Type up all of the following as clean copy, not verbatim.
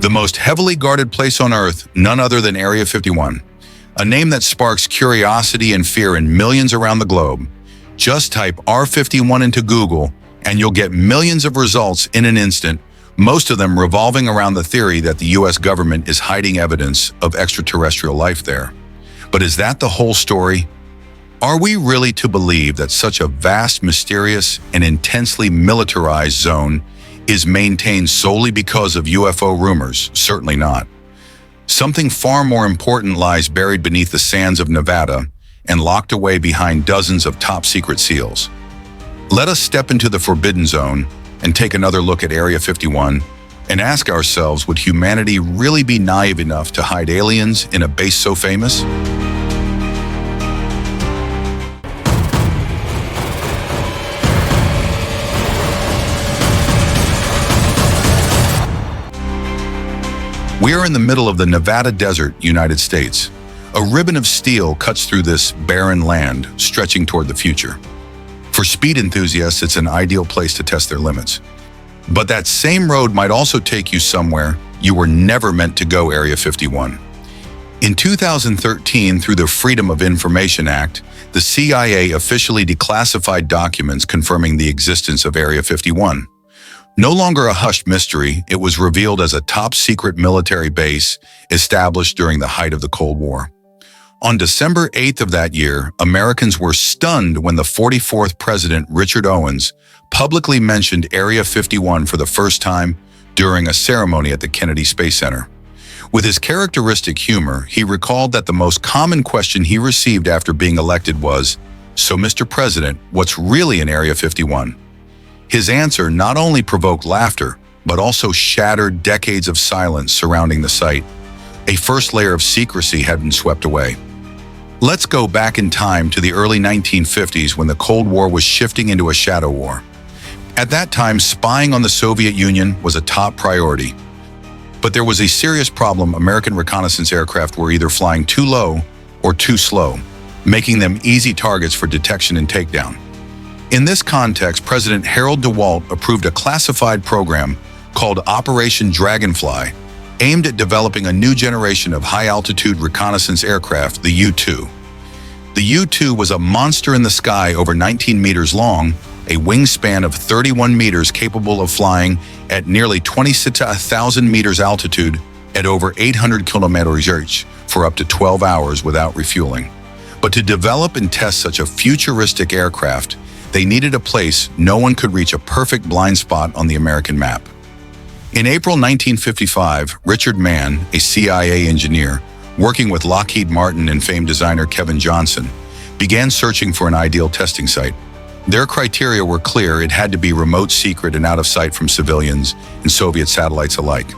The most heavily guarded place on Earth, none other than Area 51. A name that sparks curiosity and fear in millions around the globe. Just type R51 into Google and you'll get millions of results in an instant, most of them revolving around the theory that the US government is hiding evidence of extraterrestrial life there. But is that the whole story? Are we really to believe that such a vast, mysterious, and intensely militarized zone is maintained solely because of UFO rumors? Certainly not. Something far more important lies buried beneath the sands of Nevada and locked away behind dozens of top-secret SEALs. Let us step into the Forbidden Zone and take another look at Area 51 and ask ourselves, would humanity really be naive enough to hide aliens in a base so famous? We are in the middle of the Nevada desert, United States. A ribbon of steel cuts through this barren land, stretching toward the future. For speed enthusiasts, it's an ideal place to test their limits. But that same road might also take you somewhere you were never meant to go, Area 51. In 2013, through the Freedom of Information Act, the CIA officially declassified documents confirming the existence of Area 51. No longer a hushed mystery, it was revealed as a top-secret military base established during the height of the Cold War. On December 8th of that year, Americans were stunned when the 44th President Richard Owens publicly mentioned Area 51 for the first time during a ceremony at the Kennedy Space Center. With his characteristic humor, he recalled that the most common question he received after being elected was, "So, Mr. President, what's really in Area 51?" His answer not only provoked laughter, but also shattered decades of silence surrounding the site. A first layer of secrecy had been swept away. Let's go back in time to the early 1950s when the Cold War was shifting into a shadow war. At that time, spying on the Soviet Union was a top priority. But there was a serious problem. American reconnaissance aircraft were either flying too low or too slow, making them easy targets for detection and takedown. In this context, President Harold DeWalt approved a classified program called Operation Dragonfly, aimed at developing a new generation of high-altitude reconnaissance aircraft, the U-2. The U-2 was a monster in the sky over 19 meters long, a wingspan of 31 meters capable of flying at nearly 26,000 meters altitude at over 800 kilometers reach for up to 12 hours without refueling. But to develop and test such a futuristic aircraft, they needed a place no one could reach, a perfect blind spot on the American map. In April 1955, Richard Mann, a CIA engineer, working with Lockheed Martin and famed designer Kevin Johnson, began searching for an ideal testing site. Their criteria were clear: it had to be remote, secret, and out of sight from civilians and Soviet satellites alike.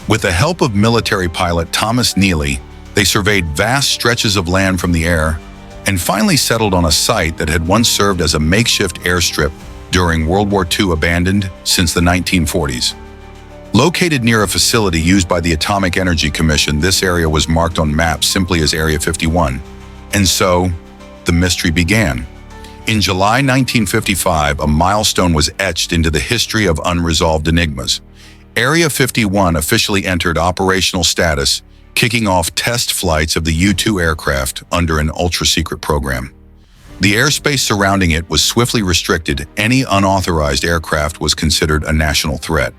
With the help of military pilot Thomas Neely, they surveyed vast stretches of land from the air and finally settled on a site that had once served as a makeshift airstrip during World War II, abandoned since the 1940s. Located near a facility used by the Atomic Energy Commission, this area was marked on maps simply as Area 51. And so, the mystery began. In July 1955, a milestone was etched into the history of unresolved enigmas. Area 51 officially entered operational status, kicking off test flights of the U-2 aircraft under an ultra-secret program. The airspace surrounding it was swiftly restricted. Any unauthorized aircraft was considered a national threat.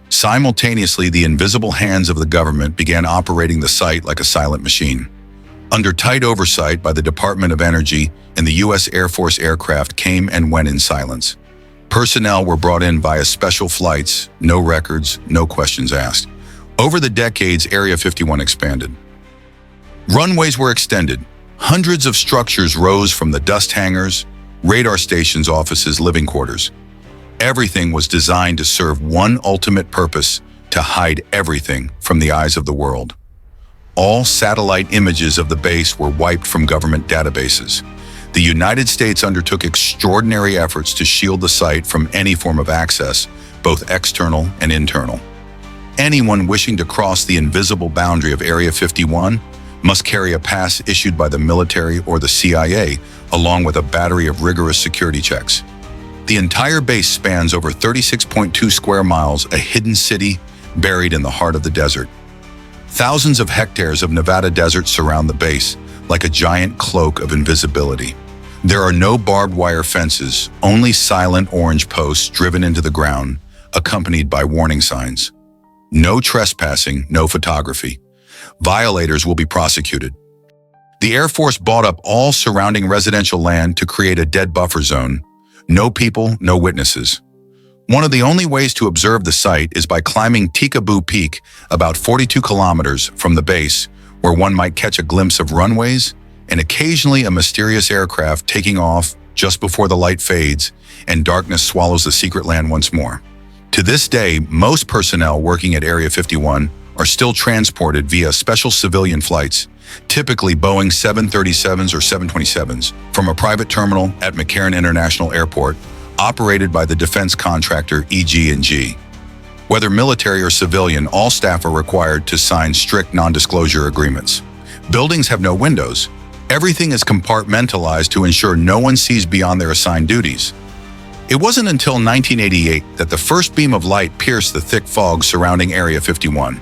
Simultaneously, the invisible hands of the government began operating the site like a silent machine. Under tight oversight by the Department of Energy and the U.S. Air Force, aircraft came and went in silence. Personnel were brought in via special flights, no records, no questions asked. Over the decades, Area 51 expanded. Runways were extended. Hundreds of structures rose from the dust hangars, radar stations, offices, living quarters. Everything was designed to serve one ultimate purpose: to hide everything from the eyes of the world. All satellite images of the base were wiped from government databases. The United States undertook extraordinary efforts to shield the site from any form of access, both external and internal. Anyone wishing to cross the invisible boundary of Area 51 must carry a pass issued by the military or the CIA, along with a battery of rigorous security checks. The entire base spans over 36.2 square miles, a hidden city buried in the heart of the desert. Thousands of hectares of Nevada desert surround the base, like a giant cloak of invisibility. There are no barbed wire fences, only silent orange posts driven into the ground, accompanied by warning signs. No trespassing, no photography. Violators will be prosecuted. The Air Force bought up all surrounding residential land to create a dead buffer zone. No people, no witnesses. One of the only ways to observe the site is by climbing Tikaboo Peak, about 42 kilometers from the base, where one might catch a glimpse of runways and occasionally a mysterious aircraft taking off just before the light fades and darkness swallows the secret land once more. To this day, most personnel working at Area 51 are still transported via special civilian flights, typically Boeing 737s or 727s, from a private terminal at McCarran International Airport, operated by the defense contractor EG&G. Whether military or civilian, all staff are required to sign strict non-disclosure agreements. Buildings have no windows. Everything is compartmentalized to ensure no one sees beyond their assigned duties. It wasn't until 1988 that the first beam of light pierced the thick fog surrounding Area 51.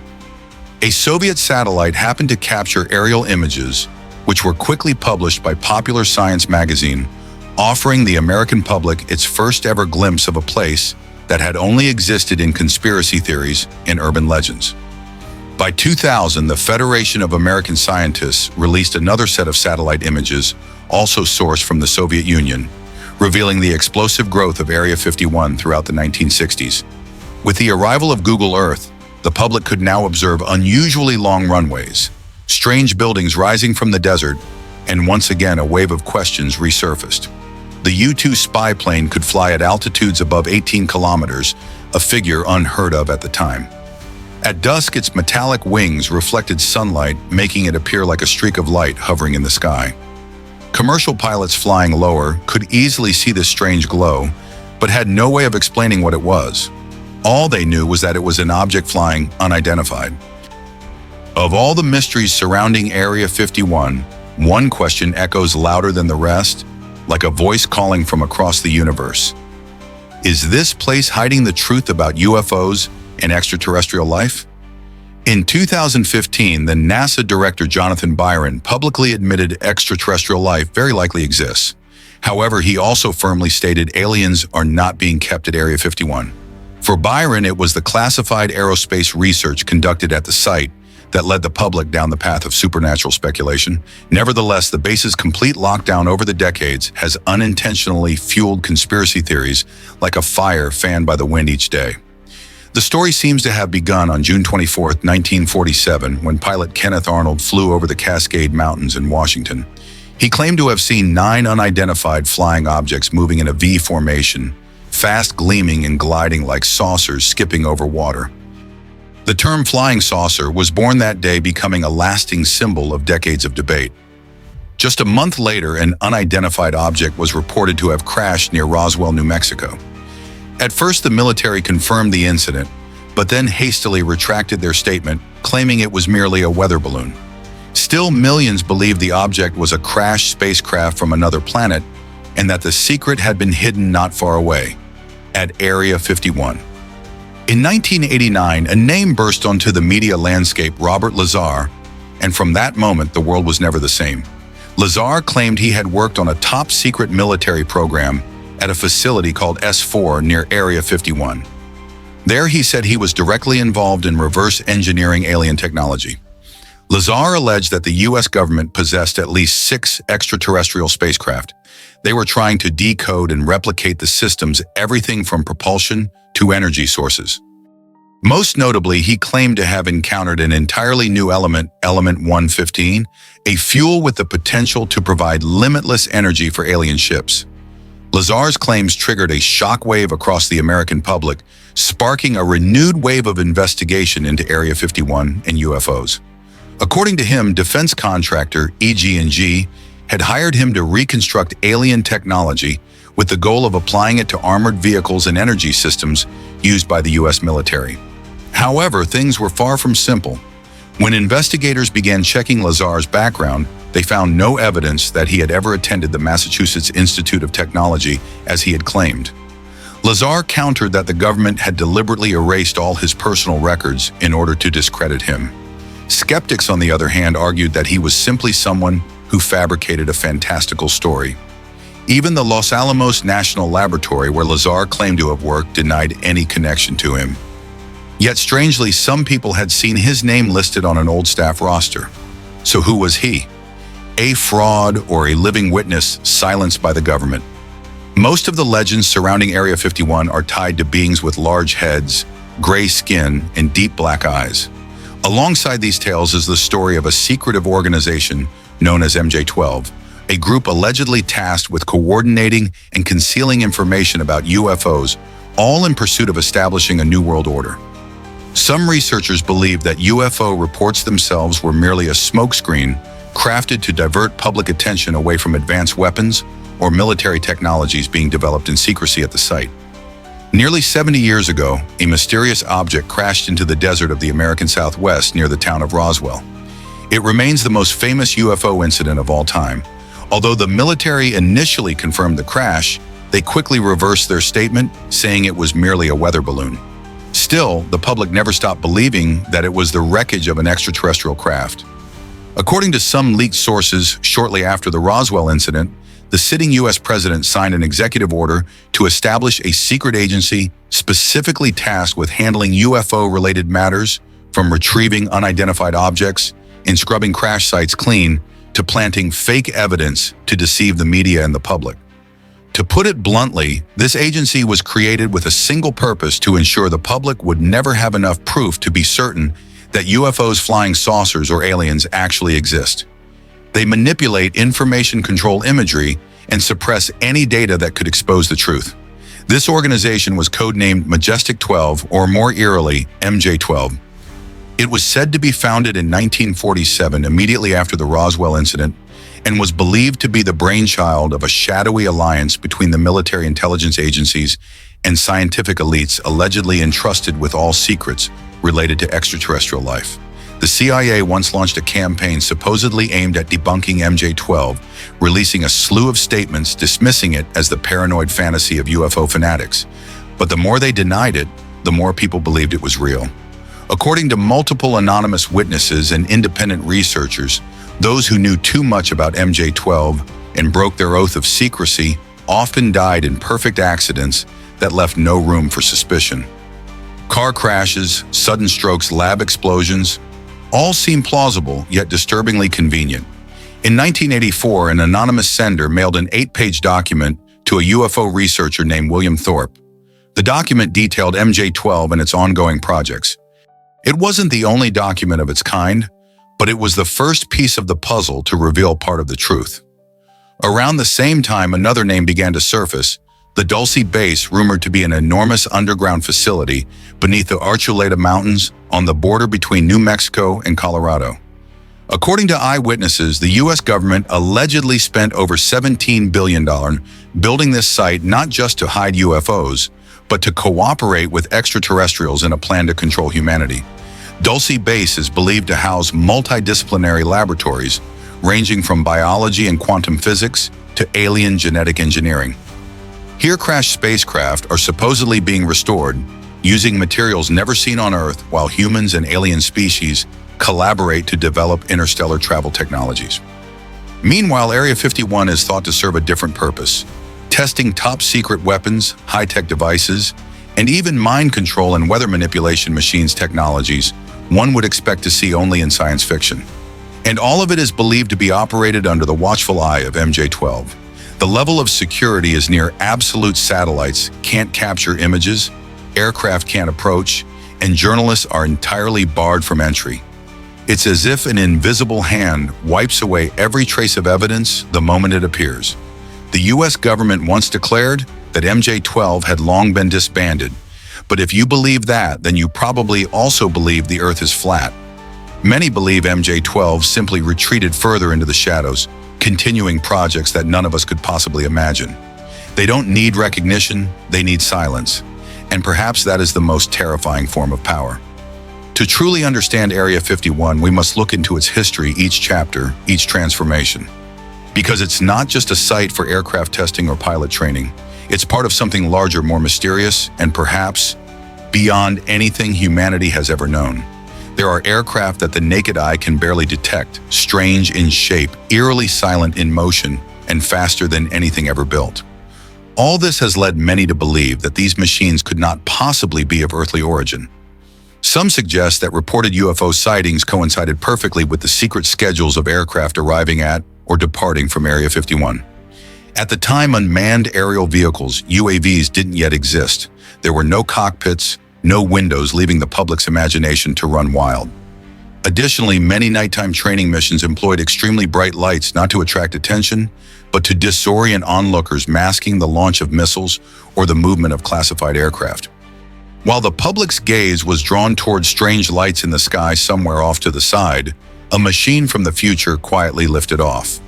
A Soviet satellite happened to capture aerial images, which were quickly published by Popular Science magazine, offering the American public its first ever glimpse of a place that had only existed in conspiracy theories and urban legends. By 2000, the Federation of American Scientists released another set of satellite images, also sourced from the Soviet Union, revealing the explosive growth of Area 51 throughout the 1960s. With the arrival of Google Earth, the public could now observe unusually long runways, strange buildings rising from the desert, and once again a wave of questions resurfaced. The U-2 spy plane could fly at altitudes above 18 kilometers, a figure unheard of at the time. At dusk, its metallic wings reflected sunlight, making it appear like a streak of light hovering in the sky. Commercial pilots flying lower could easily see this strange glow, but had no way of explaining what it was. All they knew was that it was an object flying unidentified. Of all the mysteries surrounding Area 51, one question echoes louder than the rest, like a voice calling from across the universe. Is this place hiding the truth about UFOs and extraterrestrial life? In 2015, the NASA director Jonathan Byron publicly admitted extraterrestrial life very likely exists. However, he also firmly stated aliens are not being kept at Area 51. For Byron, it was the classified aerospace research conducted at the site that led the public down the path of supernatural speculation. Nevertheless, the base's complete lockdown over the decades has unintentionally fueled conspiracy theories like a fire fanned by the wind each day. The story seems to have begun on June 24, 1947, when pilot Kenneth Arnold flew over the Cascade Mountains in Washington. He claimed to have seen 9 unidentified flying objects moving in a V formation, fast gleaming and gliding like saucers skipping over water. The term flying saucer was born that day, becoming a lasting symbol of decades of debate. Just a month later, an unidentified object was reported to have crashed near Roswell, New Mexico. At first, the military confirmed the incident, but then hastily retracted their statement, claiming it was merely a weather balloon. Still, millions believed the object was a crashed spacecraft from another planet, and that the secret had been hidden not far away, at Area 51. In 1989, a name burst onto the media landscape: Robert Lazar, and from that moment, the world was never the same. Lazar claimed he had worked on a top-secret military program at a facility called S4 near Area 51. There, he said he was directly involved in reverse engineering alien technology. Lazar alleged that the U.S. government possessed at least 6 extraterrestrial spacecraft. They were trying to decode and replicate the systems, everything from propulsion to energy sources. Most notably, he claimed to have encountered an entirely new element, Element 115, a fuel with the potential to provide limitless energy for alien ships. Lazar's claims triggered a shockwave across the American public, sparking a renewed wave of investigation into Area 51 and UFOs. According to him, defense contractor EG&G had hired him to reconstruct alien technology with the goal of applying it to armored vehicles and energy systems used by the U.S. military. However, things were far from simple. When investigators began checking Lazar's background, they found no evidence that he had ever attended the Massachusetts Institute of Technology as he had claimed. Lazar countered that the government had deliberately erased all his personal records in order to discredit him. Skeptics, on the other hand, argued that he was simply someone who fabricated a fantastical story. Even the Los Alamos National Laboratory, where Lazar claimed to have worked, denied any connection to him. Yet strangely, some people had seen his name listed on an old staff roster. So who was he? A fraud or a living witness silenced by the government? Most of the legends surrounding Area 51 are tied to beings with large heads, gray skin, and deep black eyes. Alongside these tales is the story of a secretive organization known as MJ-12, a group allegedly tasked with coordinating and concealing information about UFOs, all in pursuit of establishing a new world order. Some researchers believe that UFO reports themselves were merely a smokescreen crafted to divert public attention away from advanced weapons or military technologies being developed in secrecy at the site. Nearly 70 years ago, a mysterious object crashed into the desert of the American Southwest near the town of Roswell. It remains the most famous UFO incident of all time. Although the military initially confirmed the crash, they quickly reversed their statement, saying it was merely a weather balloon. Still, the public never stopped believing that it was the wreckage of an extraterrestrial craft. According to some leaked sources, shortly after the Roswell incident, the sitting U.S. president signed an executive order to establish a secret agency specifically tasked with handling UFO-related matters, from retrieving unidentified objects and scrubbing crash sites clean to planting fake evidence to deceive the media and the public. To put it bluntly, this agency was created with a single purpose: to ensure the public would never have enough proof to be certain that UFOs, flying saucers, or aliens actually exist. They manipulate information control imagery and suppress any data that could expose the truth. This organization was codenamed Majestic 12, or more eerily, MJ-12. It was said to be founded in 1947, immediately after the Roswell incident, and was believed to be the brainchild of a shadowy alliance between the military intelligence agencies and scientific elites allegedly entrusted with all secrets related to extraterrestrial life. The CIA once launched a campaign supposedly aimed at debunking MJ-12, releasing a slew of statements dismissing it as the paranoid fantasy of UFO fanatics. But the more they denied it, the more people believed it was real. According to multiple anonymous witnesses and independent researchers, those who knew too much about MJ-12 and broke their oath of secrecy often died in perfect accidents that left no room for suspicion. Car crashes, sudden strokes, lab explosions, all seem plausible yet disturbingly convenient. In 1984, an anonymous sender mailed an 8-page document to a UFO researcher named William Thorpe. The document detailed MJ-12 and its ongoing projects. It wasn't the only document of its kind, but it was the first piece of the puzzle to reveal part of the truth. Around the same time, another name began to surface: the Dulce Base, rumored to be an enormous underground facility beneath the Archuleta Mountains on the border between New Mexico and Colorado. According to eyewitnesses, the U.S. government allegedly spent over $17 billion building this site, not just to hide UFOs, but to cooperate with extraterrestrials in a plan to control humanity. Dulce Base is believed to house multidisciplinary laboratories ranging from biology and quantum physics to alien genetic engineering. Here, crashed spacecraft are supposedly being restored using materials never seen on Earth, while humans and alien species collaborate to develop interstellar travel technologies. Meanwhile, Area 51 is thought to serve a different purpose: testing top-secret weapons, high-tech devices, and even mind control and weather manipulation machines, technologies one would expect to see only in science fiction. And all of it is believed to be operated under the watchful eye of MJ-12. The level of security is near absolute. Satellites can't capture images, aircraft can't approach, and journalists are entirely barred from entry. It's as if an invisible hand wipes away every trace of evidence the moment it appears. The U.S. government once declared that MJ-12 had long been disbanded, but if you believe that, then you probably also believe the Earth is flat. Many believe MJ-12 simply retreated further into the shadows, continuing projects that none of us could possibly imagine. They don't need recognition, they need silence. And perhaps that is the most terrifying form of power. To truly understand Area 51, we must look into its history, each chapter, each transformation. Because it's not just a site for aircraft testing or pilot training. It's part of something larger, more mysterious, and perhaps beyond anything humanity has ever known. There are aircraft that the naked eye can barely detect, strange in shape, eerily silent in motion, and faster than anything ever built. All this has led many to believe that these machines could not possibly be of earthly origin. Some suggest that reported UFO sightings coincided perfectly with the secret schedules of aircraft arriving at or departing from Area 51. At the time, unmanned aerial vehicles, UAVs, didn't yet exist. There were no cockpits, no windows, leaving the public's imagination to run wild. Additionally, many nighttime training missions employed extremely bright lights not to attract attention, but to disorient onlookers, masking the launch of missiles or the movement of classified aircraft. While the public's gaze was drawn towards strange lights in the sky somewhere off to the side, a machine from the future quietly lifted off.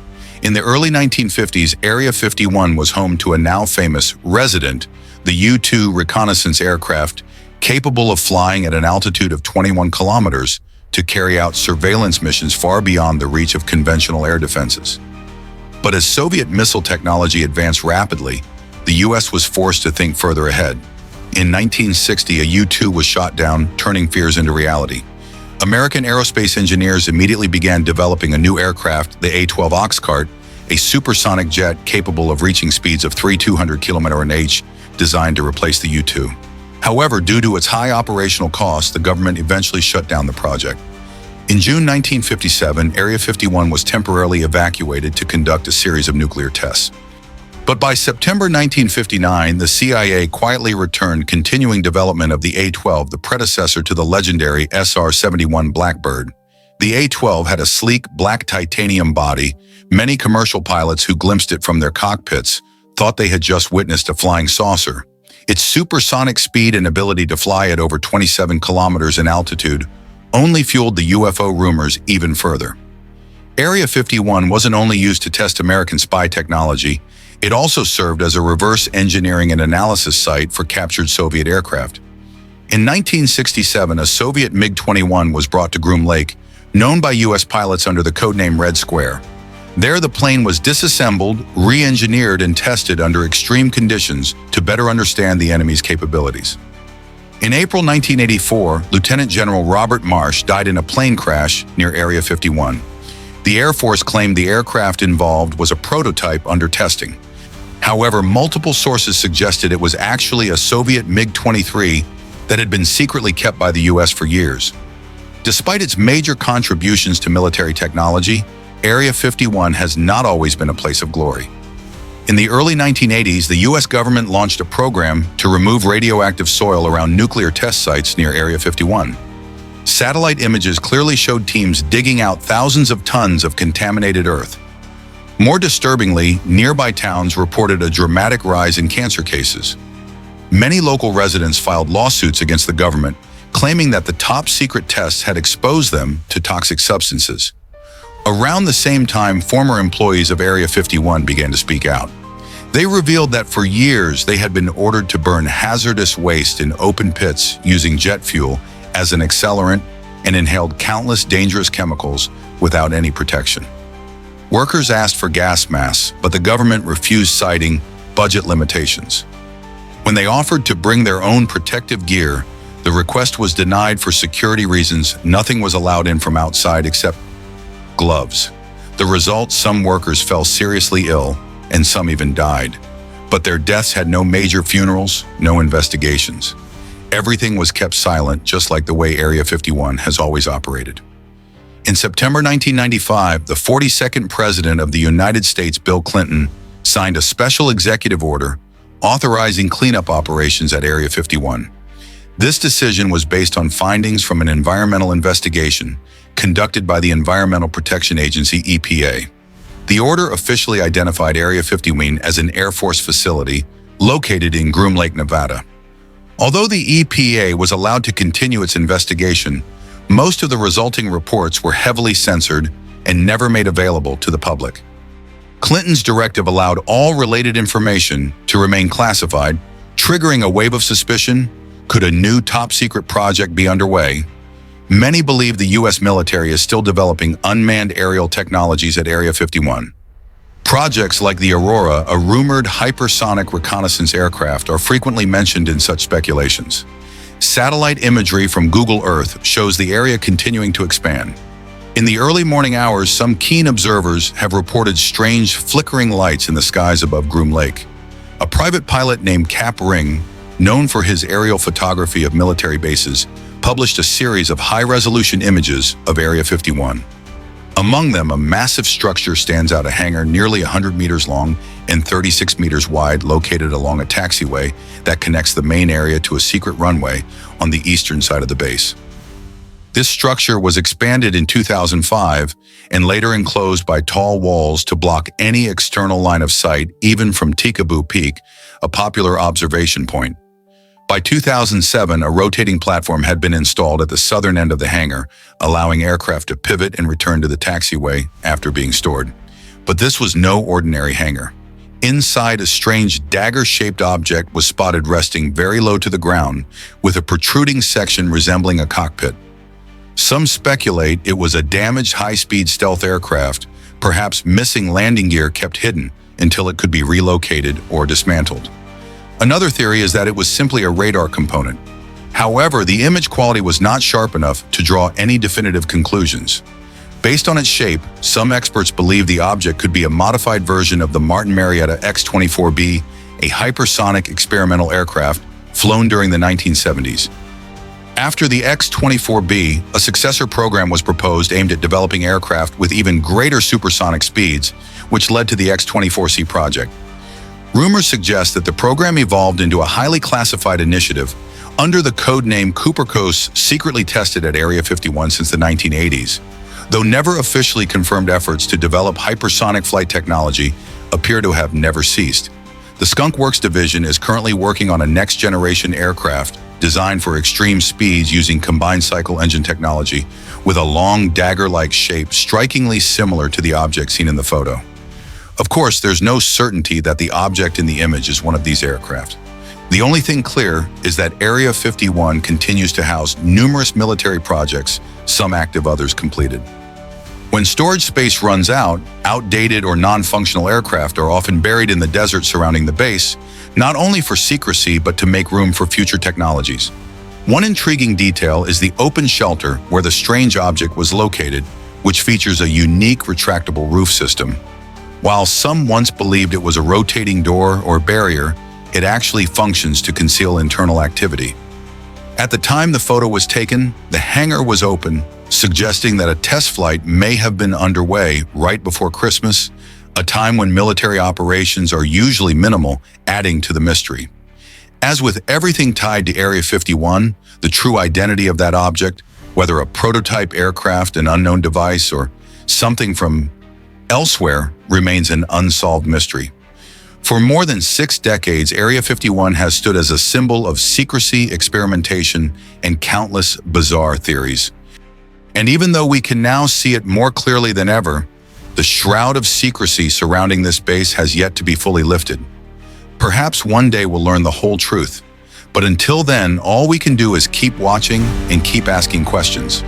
In the early 1950s, Area 51 was home to a now famous resident, the U-2 reconnaissance aircraft, capable of flying at an altitude of 21 kilometers to carry out surveillance missions far beyond the reach of conventional air defenses. But as Soviet missile technology advanced rapidly, the US was forced to think further ahead. In 1960, a U-2 was shot down, turning fears into reality. American aerospace engineers immediately began developing a new aircraft, the A-12 Oxcart, a supersonic jet capable of reaching speeds of 200 km/h, designed to replace the U-2. However, due to its high operational costs, the government eventually shut down the project. In June 1957, Area 51 was temporarily evacuated to conduct a series of nuclear tests. But by September 1959, the CIA quietly returned, continuing development of the A-12, the predecessor to the legendary SR-71 Blackbird. The A-12 had a sleek, black titanium body. Many commercial pilots who glimpsed it from their cockpits thought they had just witnessed a flying saucer. Its supersonic speed and ability to fly at over 27 kilometers in altitude only fueled the UFO rumors even further. Area 51 wasn't only used to test American spy technology, it also served as a reverse engineering and analysis site for captured Soviet aircraft. In 1967, a Soviet MiG-21 was brought to Groom Lake, known by US pilots under the codename Red Square. There, the plane was disassembled, re-engineered, and tested under extreme conditions to better understand the enemy's capabilities. In April 1984, Lieutenant General Robert Marsh died in a plane crash near Area 51. The Air Force claimed the aircraft involved was a prototype under testing. However, multiple sources suggested it was actually a Soviet MiG-23 that had been secretly kept by the US for years. Despite its major contributions to military technology, Area 51 has not always been a place of glory. In the early 1980s, the US government launched a program to remove radioactive soil around nuclear test sites near Area 51. Satellite images clearly showed teams digging out thousands of tons of contaminated earth. More disturbingly, nearby towns reported a dramatic rise in cancer cases. Many local residents filed lawsuits against the government, claiming that the top-secret tests had exposed them to toxic substances. Around the same time, former employees of Area 51 began to speak out. They revealed that for years they had been ordered to burn hazardous waste in open pits using jet fuel as an accelerant and inhaled countless dangerous chemicals without any protection. Workers asked for gas masks, but the government refused, citing budget limitations. When they offered to bring their own protective gear, the request was denied for security reasons. Nothing was allowed in from outside except gloves. The result, some workers fell seriously ill, and some even died. But their deaths had no major funerals, no investigations. Everything was kept silent, just like the way Area 51 has always operated. In September 1995, the 42nd President of the United States, Bill Clinton, signed a special executive order authorizing cleanup operations at Area 51. This decision was based on findings from an environmental investigation conducted by the Environmental Protection Agency, EPA. The order officially identified Area 51 as an Air Force facility located in Groom Lake, Nevada. Although the EPA was allowed to continue its investigation, most of the resulting reports were heavily censored and never made available to the public. Clinton's directive allowed all related information to remain classified, triggering a wave of suspicion. Could a new top-secret project be underway? Many believe the U.S. military is still developing unmanned aerial technologies at Area 51. Projects like the Aurora, a rumored hypersonic reconnaissance aircraft, are frequently mentioned in such speculations. Satellite imagery from Google Earth shows the area continuing to expand. In the early morning hours, some keen observers have reported strange flickering lights in the skies above Groom Lake. A private pilot named Cap Ring, known for his aerial photography of military bases, published a series of high-resolution images of Area 51. Among them, a massive structure stands out, a hangar nearly 100 meters long and 36 meters wide, located along a taxiway that connects the main area to a secret runway on the eastern side of the base. This structure was expanded in 2005 and later enclosed by tall walls to block any external line of sight, even from Tikaboo Peak, a popular observation point. By 2007, a rotating platform had been installed at the southern end of the hangar, allowing aircraft to pivot and return to the taxiway after being stored. But this was no ordinary hangar. Inside, a strange dagger-shaped object was spotted resting very low to the ground, with a protruding section resembling a cockpit. Some speculate it was a damaged high-speed stealth aircraft, perhaps missing landing gear kept hidden until it could be relocated or dismantled. Another theory is that it was simply a radar component. However, the image quality was not sharp enough to draw any definitive conclusions. Based on its shape, some experts believe the object could be a modified version of the Martin Marietta X-24B, a hypersonic experimental aircraft flown during the 1970s. After the X-24B, a successor program was proposed aimed at developing aircraft with even greater supersonic speeds, which led to the X-24C project. Rumors suggest that the program evolved into a highly classified initiative under the codename Coopercos, secretly tested at Area 51 since the 1980s. Though never officially confirmed, efforts to develop hypersonic flight technology appear to have never ceased. The Skunk Works division is currently working on a next-generation aircraft designed for extreme speeds using combined cycle engine technology, with a long dagger-like shape strikingly similar to the object seen in the photo. Of course, there's no certainty that the object in the image is one of these aircraft. The only thing clear is that Area 51 continues to house numerous military projects, some active, others completed. When storage space runs out, outdated or non-functional aircraft are often buried in the desert surrounding the base, not only for secrecy but to make room for future technologies. One intriguing detail is the open shelter where the strange object was located, which features a unique retractable roof system. While some once believed it was a rotating door or barrier, it actually functions to conceal internal activity. At the time the photo was taken, the hangar was open, suggesting that a test flight may have been underway right before Christmas, a time when military operations are usually minimal, adding to the mystery. As with everything tied to Area 51, the true identity of that object, whether a prototype aircraft, an unknown device, or something from elsewhere, remains an unsolved mystery. For more than 6 decades, Area 51 has stood as a symbol of secrecy, experimentation, and countless bizarre theories. And even though we can now see it more clearly than ever, the shroud of secrecy surrounding this base has yet to be fully lifted. Perhaps one day we'll learn the whole truth. But until then, all we can do is keep watching and keep asking questions.